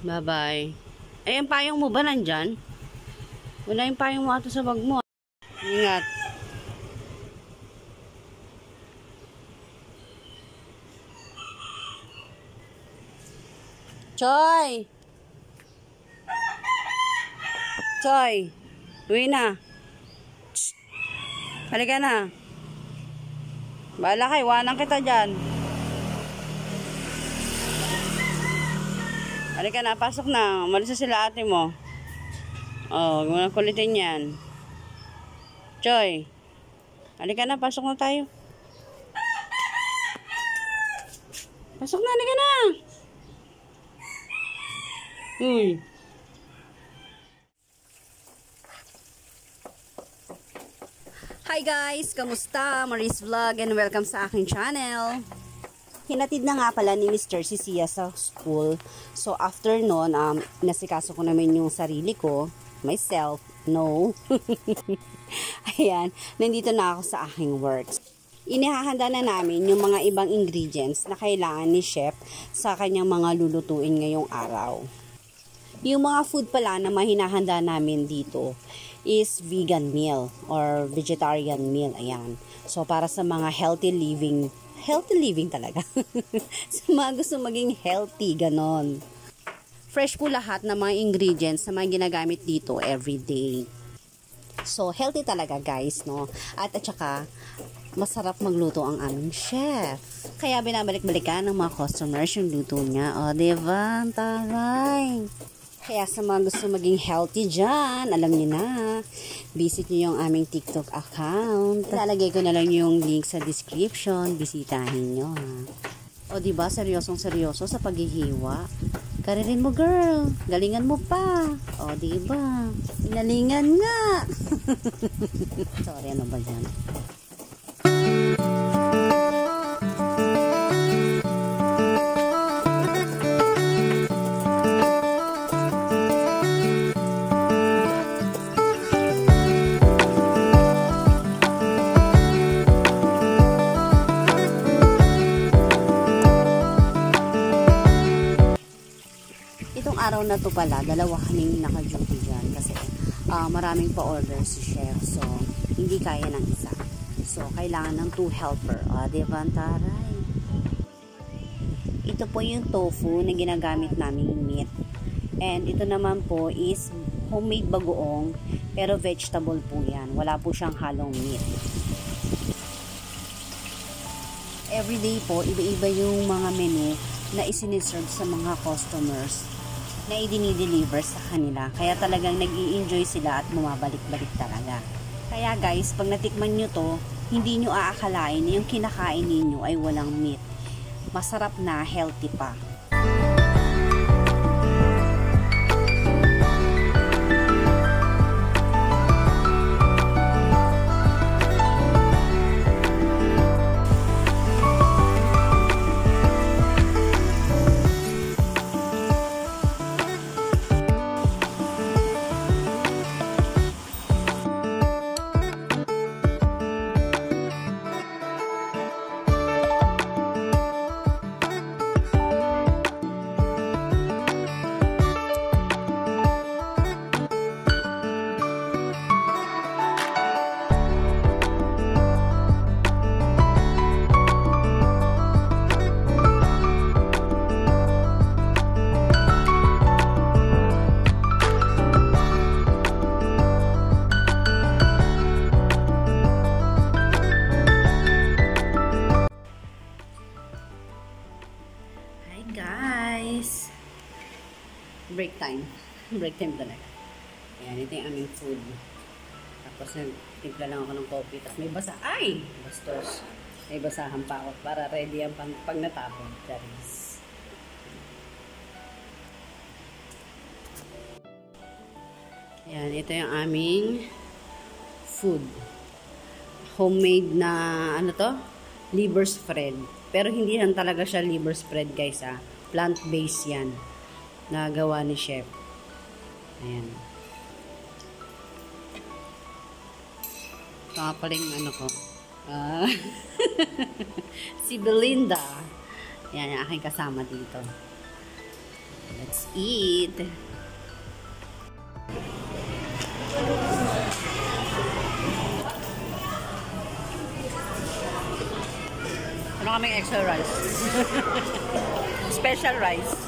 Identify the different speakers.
Speaker 1: Bye-bye. Eh, yung payong mo ba nandyan? Wala yung payong mo ato sa bag mo. Ingat. Choy! Choy! Uwi na. Halika na. Bahala ka, iwanan kita dyan. Halika na, pasok na. Umalis na sila ate mo. Oh, huwag mo na kulitin yan. Choy. Halika na, pasok na tayo. Pasok na, halika na. Uy. Hi guys! Kamusta? Maris Vlog and welcome sa aking channel. Hinatid na nga pala ni Mr. si Sia sa school. So after nun, nasikaso ko naman yung sarili ko. Myself. No. Ayan. Nandito na ako sa aking work. Inihahanda na namin yung mga ibang ingredients na kailangan ni chef sa kanyang mga lulutuin ngayong araw. Yung mga food pala na mahinahanda namin dito is vegan meal or vegetarian meal. Ayan. So para sa mga healthy living talaga. Sa mga gusto maging healthy, ganon. Fresh po lahat ng mga ingredients na mga ginagamit dito everyday. So, healthy talaga guys, no? At saka, masarap magluto ang aming chef. Kaya binabalik-balikan ng mga customers yung luto niya. O, diba? Taray! Kaya sa mga gusto maging healthy dyan, alam niyo na, visit niyo yung aming TikTok account. Lalagay ko na lang yung link sa description, bisitahin niyo ha. O diba, seryosong-seryoso sa paghihiwa. Karirin mo girl, galingan mo pa. O diba, inalingan nga. Sorry, ano ba yan? Araw na to pala, dalawa kaming naka-duty dyan kasi maraming pa-order si chef, so hindi kaya ng isa, so kailangan ng 2 helper. O diba, taray. Ito po yung tofu na ginagamit naming meat, and ito naman po is homemade bagoong, pero vegetable po yan, wala po siyang halong meat. Everyday po, iba-iba yung mga menu na isiniserve sa mga customers na i-deliver sa kanila. Kaya talagang nag-i-enjoy sila at bumabalik-balik talaga. Kaya guys, pag natikman nyo to, hindi nyo aakalain na yung kinakain ninyo ay walang meat. Masarap na, healthy pa. Break time. Break time talaga. Ayan, ito yung aming food. Tapos nagtimpla lang ako ng coffee. Tapos may basa. Ay! Bastos. May basahan pa ako para ready ang pag natapon. Charis. Ayan, ito yung aming food. Homemade na, ano to? Liver spread. Pero hindi lang talaga siya liver spread guys ah. Plant-based yan. Nagawa ni Chef. Ayan. Ito nga pala yung ano ko. Si Belinda. Yan, yung aking kasama dito. Let's eat. Ano kaming extra rice? Special rice.